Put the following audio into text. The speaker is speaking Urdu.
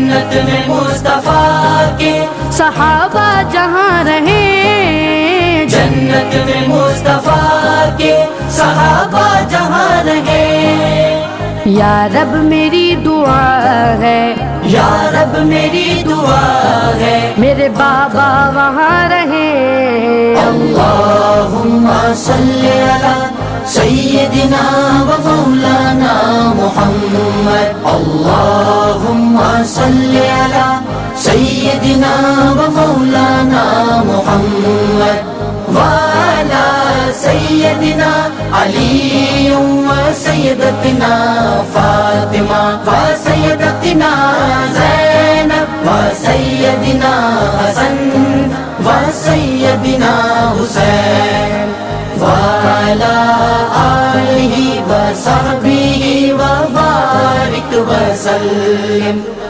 جنت میں مصطفیٰ کے صحابہ جہاں رہے، جنت میں مصطفیٰ کے صحابہ جہاں رہے۔ یا رب میری دعا ہے، یا رب میری دعا ہے، میرے بابا وہاں رہے۔ اللہم صلی علی سیدنا و مولانا محمد، اللہم صلی علی سیدنا و مولانا محمد وعلی سیدنا علی و سیدتنا فاطمہ و سیدتنا زینب و سیدنا حسن و سیدنا حسین وعلی آلہ و صحبہ و بارک وسلم۔